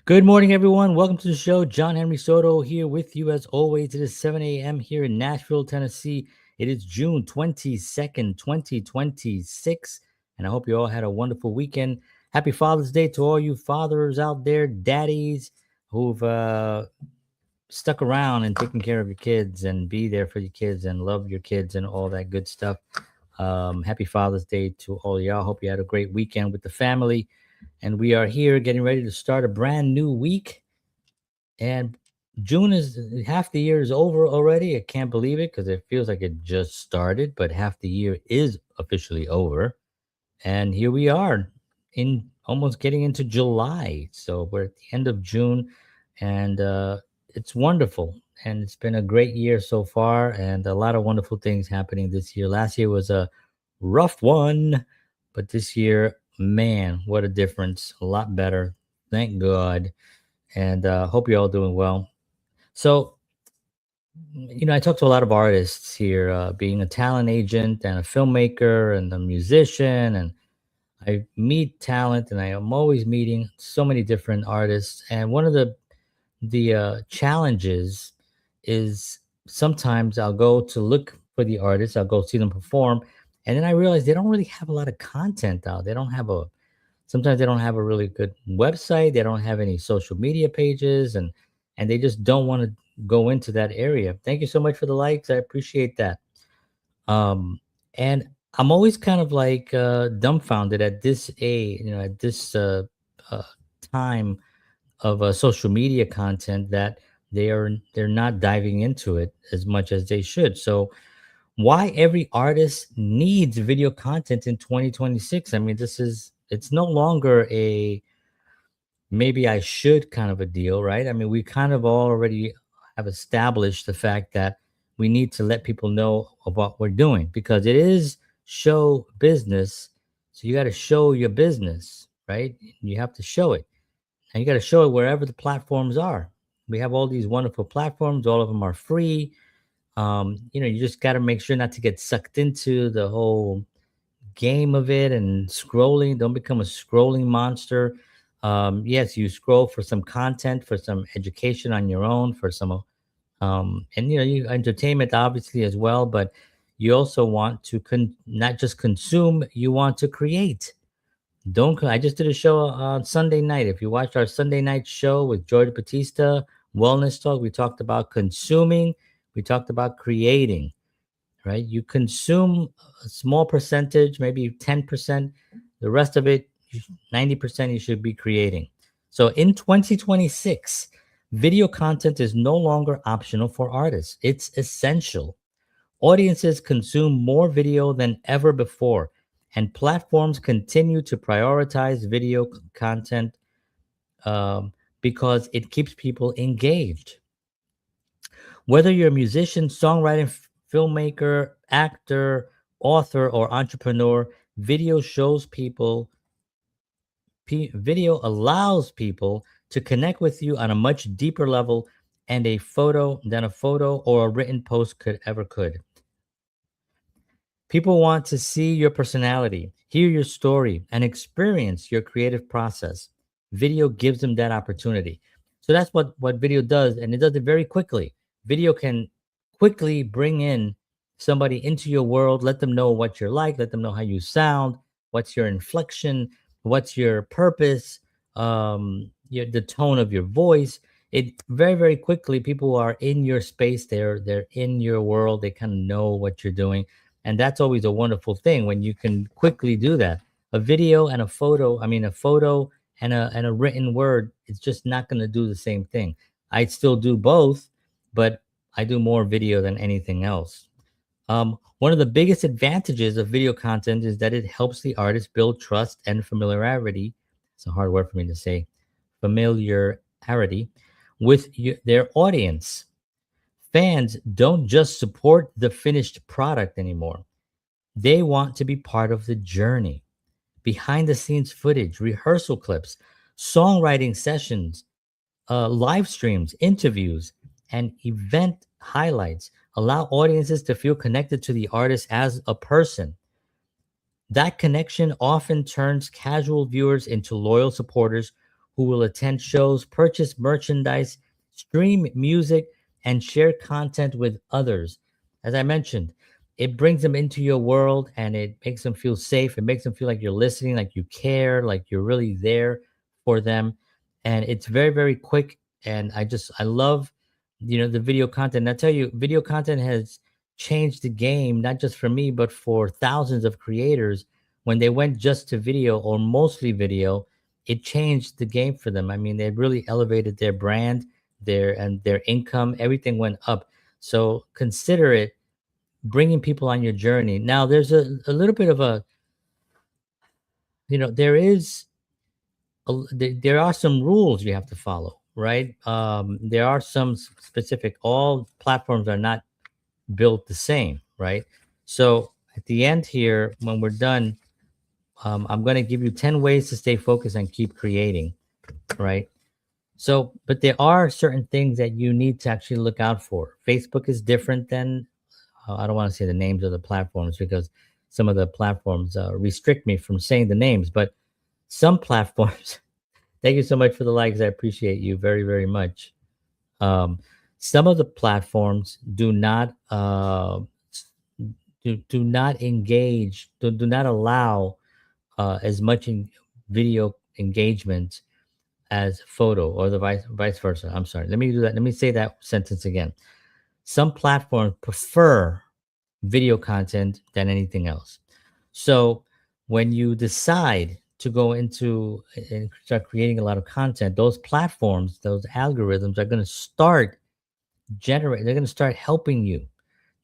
Good morning, everyone. Welcome to the show. John Henry Soto here with you as always. It is 7 a.m. here in Nashville, Tennessee. It is June 22nd, 2026. And I hope you all had a wonderful weekend. Happy Father's Day to all you fathers out there, daddies who've stuck around and taken care of your kids and be there for your kids and love your kids and all that good stuff. Happy Father's Day to all y'all. Hope you had a great weekend with the family. And we are here getting ready to start a brand new week. And June is half the year is over already. I can't believe it because it feels like it just started, but half the year is officially over. And here we are in almost getting into July. So we're at the end of June and it's wonderful. And it's been a great year so far and a lot of wonderful things happening this year. Last year was a rough one, but this year, man, what a difference. A lot better. Thank God. And hope you're all doing well. So, I talk to a lot of artists here, being a talent agent and a filmmaker and a musician. And I meet talent and I am always meeting so many different artists. And one of the challenges is sometimes I'll go to look for the artists, I'll go see them perform. And then I realize they don't really have a lot of content out. Sometimes they don't have a really good website. They don't have any social media pages and they just don't want to go into that area. Thank you so much for the likes. I appreciate that. And I'm always kind of like dumbfounded at this age, at this uh, time of social media content that they're not diving into it as much as they should. So why every artist needs video content in 2026. I mean, it's no longer a maybe I should kind of a deal, right? I mean, we kind of already have established the fact that we need to let people know of what we're doing because it is show business. So you got to show your business, right? You have to show it. And you got to show it wherever the platforms are. We have all these wonderful platforms, all of them are free. You just got to make sure not to get sucked into the whole game of it and scrolling. Don't become a scrolling monster. Yes, you scroll for some content, for some education on your own, for some, and you entertainment obviously as well. But you also want to not just consume, you want to create. Don't. I just did a show on Sunday night. If you watched our Sunday night show with George Batista, Wellness Talk, we talked about consuming, we talked about creating, right? You consume a small percentage, maybe 10%. The rest of it, 90%, you should be creating. So in 2026, video content is no longer optional for artists. It's essential. Audiences consume more video than ever before, and platforms continue to prioritize video content because it keeps people engaged. Whether you're a musician, songwriter, filmmaker, actor, author, or entrepreneur, video allows people to connect with you on a much deeper level and a photo than a photo or a written post could. People want to see your personality, hear your story, and experience your creative process. Video gives them that opportunity. So that's what video does, and it does it very quickly. Video can quickly bring in somebody into your world, let them know what you're like, let them know how you sound, what's your inflection, what's your purpose, the tone of your voice. It very, very quickly, people are in your space, they're in your world, they kind of know what you're doing. And that's always a wonderful thing when you can quickly do that. A video and a photo, a photo and a written word, it's just not going to do the same thing. I still do both, but I do more video than anything else. One of the biggest advantages of video content is that it helps the artist build trust and familiarity. It's a hard word for me to say. Familiarity with their audience. Fans don't just support the finished product anymore. They want to be part of the journey. Behind the scenes footage, rehearsal clips, songwriting sessions, live streams, interviews, and event highlights allow audiences to feel connected to the artist as a person. That connection often turns casual viewers into loyal supporters who will attend shows, purchase merchandise, stream music, and share content with others. As I mentioned, it brings them into your world and it makes them feel safe. It makes them feel like you're listening, like you care, like you're really there for them. And it's very, very quick. And I love, the video content. And I tell you, video content has changed the game, not just for me, but for thousands of creators. When they went just to video or mostly video, it changed the game for them. I mean, they really elevated their brand, their income, everything went up. So consider it bringing people on your journey. Now, there's a little bit of there is, there are some rules you have to follow, right? There are some specific, all platforms are not built the same, right? So at the end here, when we're done, I'm going to give you 10 ways to stay focused and keep creating, right? So, but there are certain things that you need to actually look out for. Facebook is different than, I don't want to say the names of the platforms because some of the platforms restrict me from saying the names, but some platforms, thank you so much for the likes. I appreciate you very, very much. Um, some of the platforms do not engage, do not allow as much in video engagement as photo, or the vice versa. I'm sorry. Let me do that. Let me say that sentence again. Some platforms prefer video content than anything else. So when you decide to go into and start creating a lot of content, those platforms, those algorithms are going to start they're going to start helping you.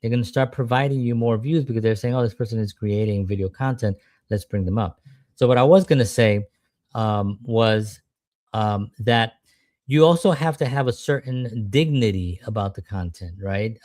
They're going to start providing you more views because they're saying, oh, this person is creating video content. Let's bring them up. So, what I was going to say was that you also have to have a certain dignity about the content, right?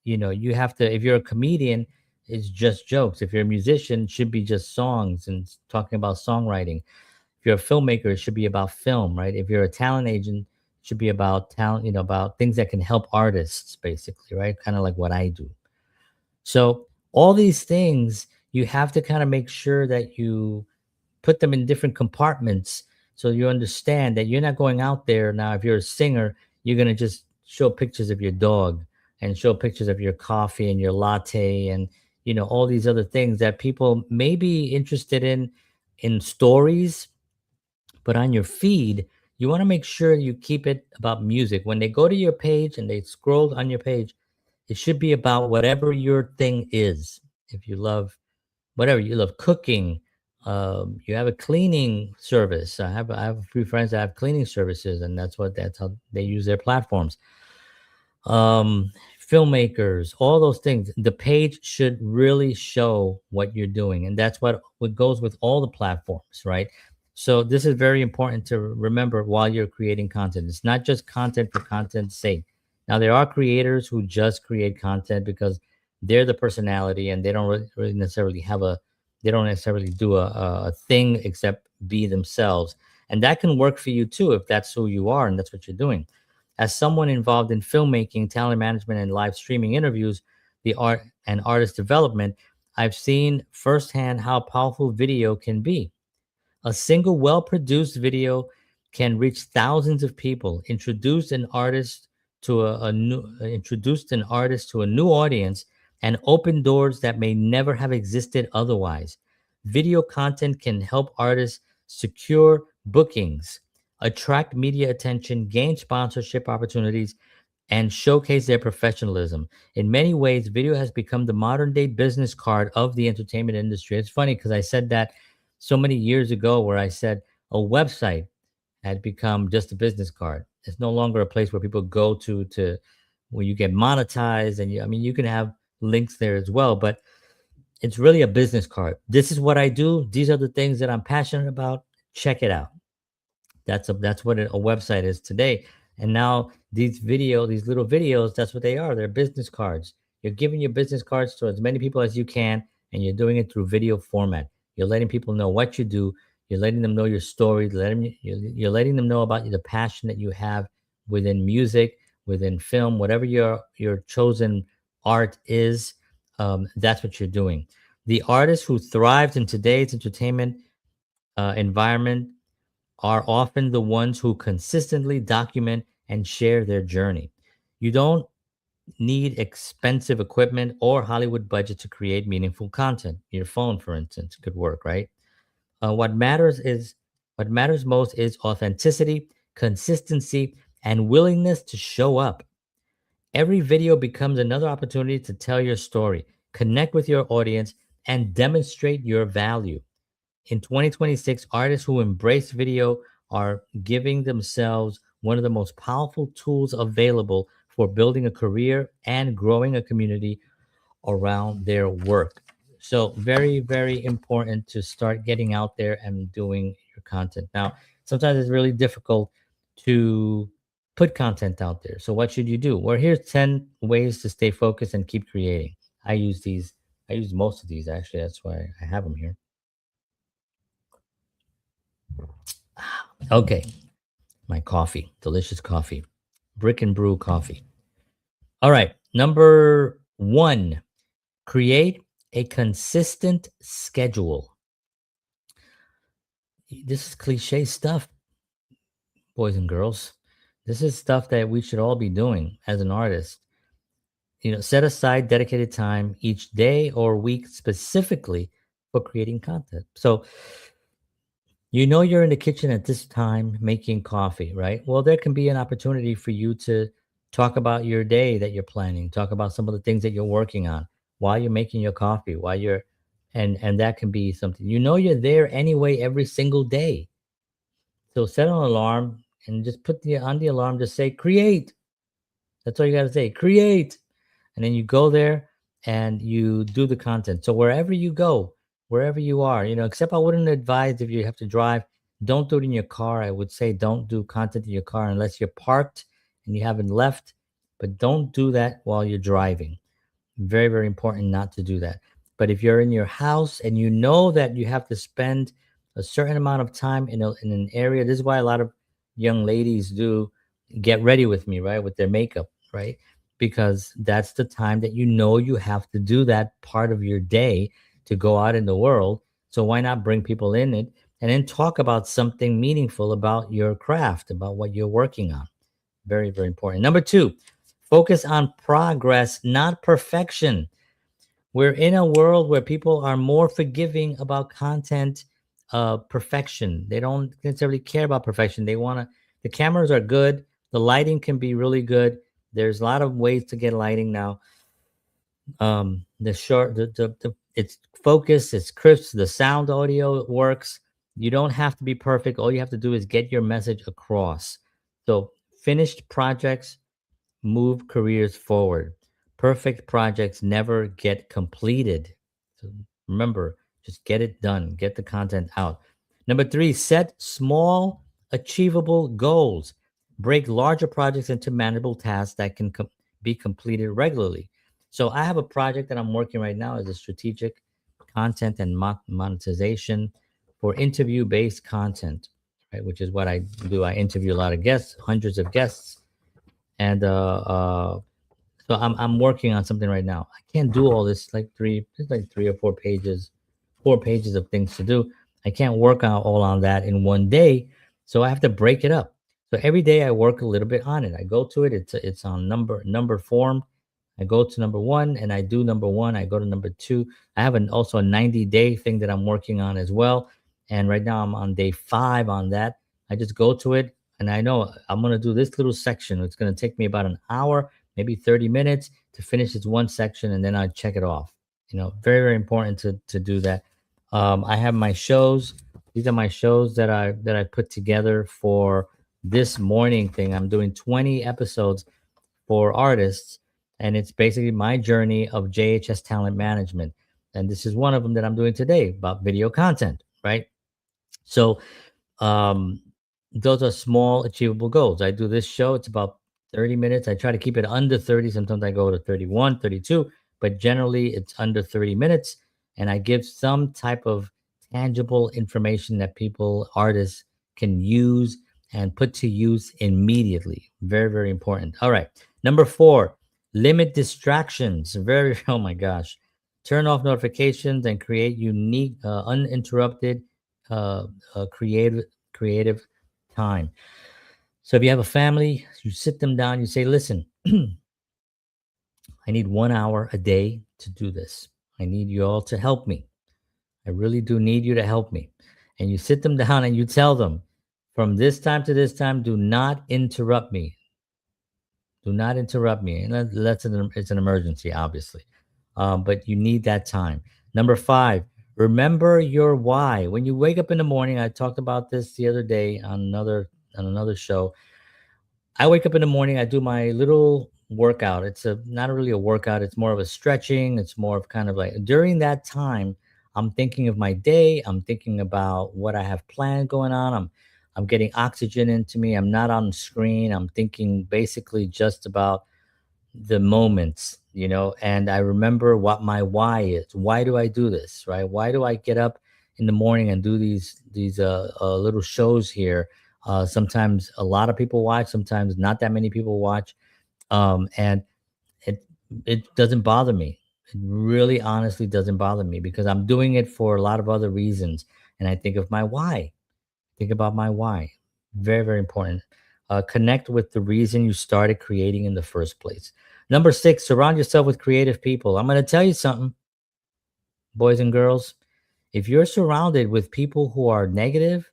You have to, if you're a comedian, it's just jokes. If you're a musician, it should be just songs and talking about songwriting. If you're a filmmaker, it should be about film, right? If you're a talent agent, it should be about talent, about things that can help artists, basically, right? Kind of like what I do. So all these things, you have to kind of make sure that you put them in different compartments so you understand that you're not going out there now. If you're a singer, you're going to just show pictures of your dog and show pictures of your coffee and your latte and all these other things that people may be interested in stories, but on your feed, you want to make sure you keep it about music. When they go to your page and they scroll on your page, it should be about whatever your thing is. If you love whatever you love, cooking, you have a cleaning service. I have a few friends that have cleaning services, and that's how they use their platforms. um Filmmakers, all those things, the page should really show what you're doing, and that's what goes with all the platforms, right? So this is very important to remember while you're creating content. It's not just content for content's sake. Now there are creators who just create content because they're the personality and they don't really necessarily have a they don't necessarily do a thing except be themselves, and that can work for you too if that's who you are and that's what you're doing. As someone involved in filmmaking, talent management, and live streaming interviews, the art and artist development, I've seen firsthand how powerful video can be. A single well-produced video can reach thousands of people, introduced an artist to a new audience, and open doors that may never have existed otherwise. Video content can help artists secure bookings, attract media attention, gain sponsorship opportunities, and showcase their professionalism. In many ways, video has become the modern day business card of the entertainment industry. It's funny because I said that so many years ago, where I said a website had become just a business card. It's no longer a place where people go to where you get monetized, and you can have links there as well, but it's really a business card. This is what I do. These are the things that I'm passionate about. Check it out. That's what a website is today. And now these little videos, that's what they are. They're business cards. You're giving your business cards to as many people as you can, and you're doing it through video format. You're letting people know what you do. You're letting them know your story. You're letting them know about the passion that you have within music, within film, whatever your chosen art is. That's what you're doing. The artist who thrives in today's entertainment environment are often the ones who consistently document and share their journey. You don't need expensive equipment or Hollywood budget to create meaningful content. Your phone, for instance, could work, right? What matters is what matters most is authenticity, consistency, and willingness to show up. Every video becomes another opportunity to tell your story, connect with your audience, and demonstrate your value. In 2026, artists who embrace video are giving themselves one of the most powerful tools available for building a career and growing a community around their work. So, very, very important to start getting out there and doing your content. Now, sometimes it's really difficult to put content out there. So, what should you do? Well, here's 10 ways to stay focused and keep creating. I use these, I use most of these actually. That's why I have them here. Okay, my coffee, delicious coffee, brick and brew coffee. All right, number one, create a consistent schedule. This is cliche stuff, boys and girls. This is stuff that we should all be doing as an artist. Set aside dedicated time each day or week specifically for creating content. So, you're in the kitchen at this time making coffee, right? Well, there can be an opportunity for you to talk about your day that you're planning, talk about some of the things that you're working on while you're making your coffee, while you're and that can be something. You're there anyway every single day. So set an alarm and just put the on the alarm, just say create. That's all you got to say, create. And then you go there and you do the content. So wherever you go, wherever you are, except I wouldn't advise if you have to drive, don't do it in your car. I would say don't do content in your car unless you're parked and you haven't left, but don't do that while you're driving. Very, very important not to do that. But if you're in your house and you know that you have to spend a certain amount of time in an area, this is why a lot of young ladies do get ready with me, right? With their makeup, right? Because that's the time that you have to do that part of your day to go out in the world. So why not bring people in it and then talk about something meaningful about your craft, about what you're working on? Very, very important. Number two, focus on progress, not perfection. We're in a world where people are more forgiving about content perfection. They don't necessarily care about perfection. The cameras are good. The lighting can be really good. There's a lot of ways to get lighting now. The short, the it's focused, it's crisp, the sound audio works. You don't have to be perfect. All you have to do is get your message across. So finished projects move careers forward. Perfect projects never get completed. So remember, just get it done, get the content out. Number three, set small, achievable goals. Break larger projects into manageable tasks that can be completed regularly. So I have a project that I'm working right now as a strategic content and monetization for interview-based content, right? Which is what I do. I interview a lot of guests, hundreds of guests, and so I'm working on something right now. I can't do all this just like 3 or 4 pages, 4 pages of things to do. I can't work on all on that in one day, so I have to break it up. So every day I work a little bit on it. I go to it. It's on number form. I go to number one and I do number one. I go to number two. I have also a 90-day thing that I'm working on as well. And right now I'm on day 5 on that. I just go to it and I know I'm going to do this little section. It's going to take me about an hour, maybe 30 minutes to finish this one section, and then I check it off. Very, very important to do that. I have my shows. These are my shows that I put together for this morning thing. I'm doing 20 episodes for artists, and it's basically my journey of JHS talent management. And this is one of them that I'm doing today about video content, right? So um, those are small, achievable goals. I do this show, it's about 30 minutes. I try to keep it under 30. Sometimes I go to 31, 32, but generally it's under 30 minutes. and I give some type of tangible information that people, artists, can use and put to use immediately. Very, very important. All right. Number four, limit distractions. Very, oh my gosh. Turn off notifications and create unique, uninterrupted, uh, creative time. So if you have a family, you sit them down, you say, listen, I need 1 hour a day to do this. I need you all to help me. I really do need you to help me. And you sit them down and you tell them, from this time to this time, do not interrupt me. Do not interrupt me. And it's an emergency, obviously. But you need that time. Number five, remember your why. When you wake up in the morning, I talked about this the other day on another show. I wake up in the morning, I do my little workout. It's a not really a workout, it's more of a stretching. It's more of kind of like during that time, I'm thinking of my day, I'm thinking about what I have planned going on. I'm getting oxygen into me. I'm not on the screen. I'm thinking basically just about the moments, and I remember what my why is. Why do I do this, right? Why do I get up in the morning and do these little shows here? Sometimes a lot of people watch, sometimes not that many people watch, and it it doesn't bother me. It really honestly doesn't bother me because I'm doing it for a lot of other reasons, and I think of my why. Think about my why. Very, very important. Connect with the reason you started creating in the first place. Number six, surround yourself with creative people. I'm going to tell you something, boys and girls. If you're surrounded with people who are negative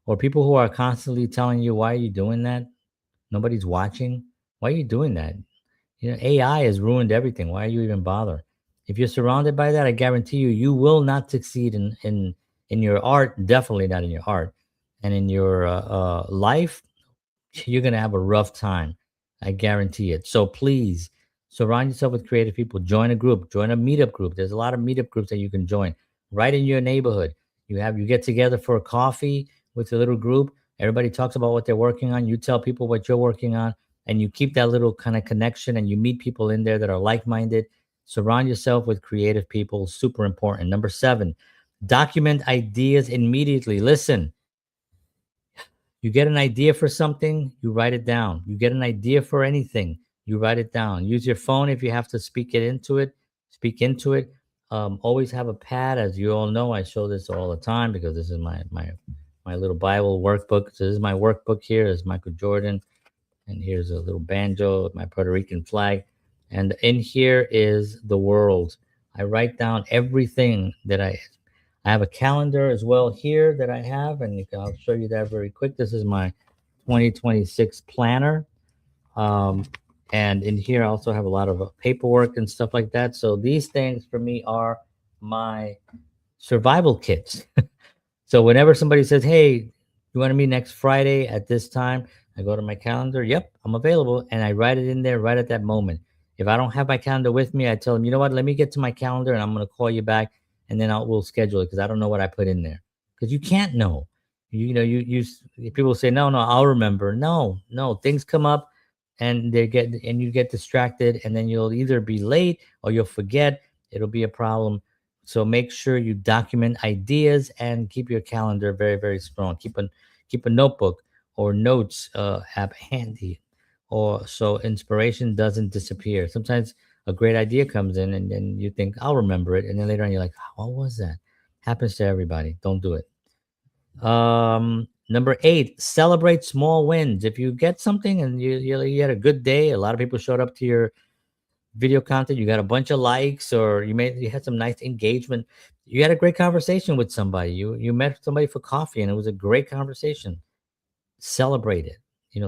or people who are constantly telling you, why are you doing that? Nobody's watching. Why are you doing that? AI has ruined everything. Why are you even bother? If you're surrounded by that, I guarantee you, you will not succeed in your art. Definitely not in your art, and in your life you're going to have a rough time. I guarantee it. So please surround yourself with creative people. Join a group, join a meetup group. There's a lot of meetup groups that you can join right in your neighborhood. You get together for a coffee with a little group. Everybody talks about what they're working on. You tell people what you're working on, and you keep that little kind of connection, and you meet people in there that are like-minded. Surround yourself with creative people. Super important. Number seven, document ideas immediately. Listen, you get an idea for something, you write it down. You get an idea for anything, you write it down. Use your phone if you have to speak into it. Always have a pad, as you all know. I show this all the time because this is my little Bible workbook. So this is my workbook here. Is Michael Jordan, and here's a little banjo with my Puerto Rican flag, and in here is the world. I write down everything that I have a calendar as well here that I have, and I'll show you that very quick. This is my 2026 planner. Um, and in here, I also have a lot of paperwork and stuff like that. So these things for me are my survival kits. So whenever somebody says, "Hey, you want to meet next Friday at this time?" I go to my calendar. Yep, I'm available, and I write it in there right at that moment. If I don't have my calendar with me, I tell them, "You know what? Let me get to my calendar, and I'm going to call you back, and then we'll schedule it because I don't know what I put in there because you can't know. People say, no, no, I'll remember. No, no, things come up, and you get distracted, and then you'll either be late or you'll forget. It'll be a problem. So make sure you document ideas and keep your calendar very, very strong. Keep a notebook or notes app handy, or so inspiration doesn't disappear. Sometimes a great idea comes in, and then you think, I'll remember it, and then later on you're like, what was that? Happens to everybody. Don't do it. Number eight, celebrate small wins. If you get something and you had a good day, a lot of people showed up to your video content, you got a bunch of likes, or you had some nice engagement, you had a great conversation with somebody, you met somebody for coffee and it was a great conversation. Celebrate it.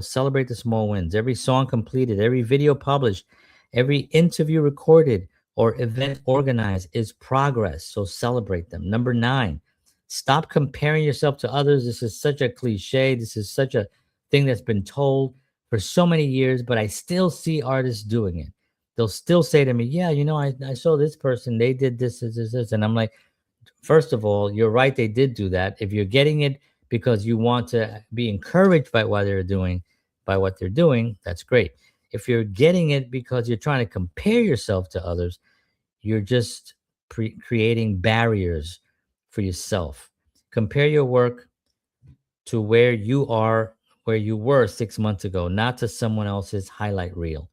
Celebrate the small wins. Every song completed, every video published, every interview recorded or event organized is progress. So celebrate them. Number nine, stop comparing yourself to others. This is such a cliche. This is such a thing that's been told for so many years, but I still see artists doing it. They'll still say to me, yeah, I saw this person, they did this. And I'm like, first of all, you're right. They did do that. If you're getting it because you want to be encouraged by what they're doing, that's great. If you're getting it because you're trying to compare yourself to others, you're just creating barriers for yourself. Compare your work to where you are, where you were 6 months ago, not to someone else's highlight reel.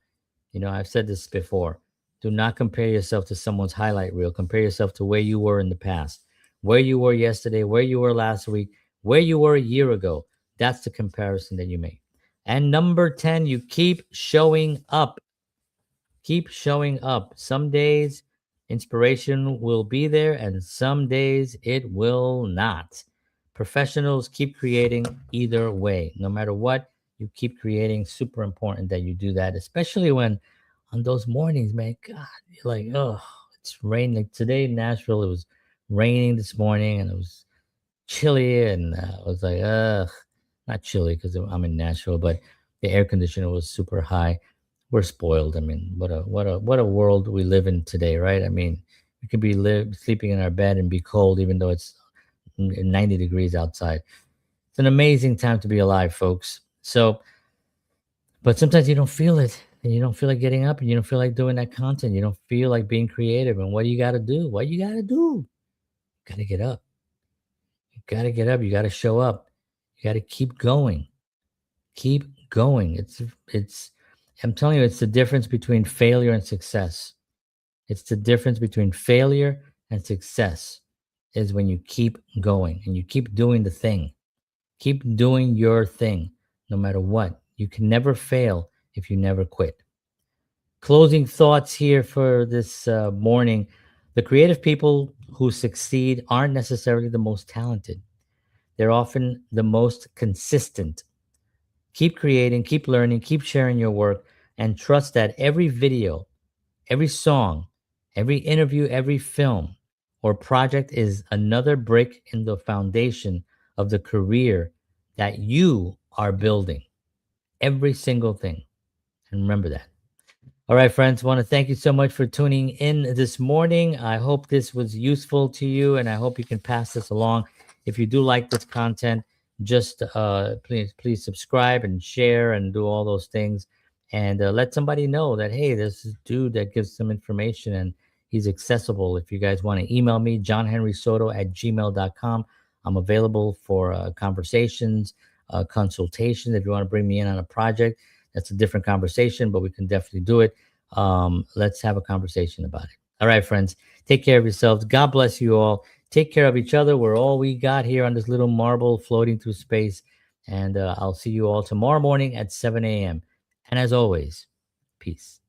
I've said this before. Do not compare yourself to someone's highlight reel. Compare yourself to where you were in the past, where you were yesterday, where you were last week, where you were a year ago. That's the comparison that you make. And number 10, you keep showing up. Keep showing up. Some days inspiration will be there, and some days it will not. Professionals keep creating either way. No matter what, you keep creating. Super important that you do that, especially when on those mornings, man. God, you're like, oh, it's raining. Like today in Nashville, it was raining this morning and it was chilly, and I was like, ugh, not chilly because I'm in Nashville, but the air conditioner was super high. We're spoiled. I mean, what a world we live in today, right? I mean, we could be sleeping in our bed and be cold, even though it's 90 degrees outside. It's an amazing time to be alive, folks. So, but sometimes you don't feel it, and you don't feel like getting up, and you don't feel like doing that content. You don't feel like being creative. And what do you got to do? What you got to do? You got to get up. You got to get up. You got to show up. You got to keep going. Keep going. It's I'm telling you, it's the difference between failure and success. It's the difference between failure and success is when you keep going and you keep doing the thing. Keep doing your thing no matter what. You can never fail if you never quit. Closing thoughts here for this morning. The creative people who succeed aren't necessarily the most talented. They're often the most consistent. Keep creating, keep learning, keep sharing your work, and trust that every video, every song, every interview, every film or project is another brick in the foundation of the career that you are building. Every single thing. And remember that. All right, friends, want to thank you so much for tuning in this morning. I hope this was useful to you, and I hope you can pass this along. If you do like this content, just please subscribe and share and do all those things, and let somebody know that, hey, there's this dude that gives some information and he's accessible. If you guys want to email me, johnhenrysoto@gmail.com. I'm available for conversations, consultations. If you want to bring me in on a project, that's a different conversation, but we can definitely do it. Let's have a conversation about it. All right, friends, take care of yourselves. God bless you all. Take care of each other. We're all we got here on this little marble floating through space. And I'll see you all tomorrow morning at 7 a.m. And as always, peace.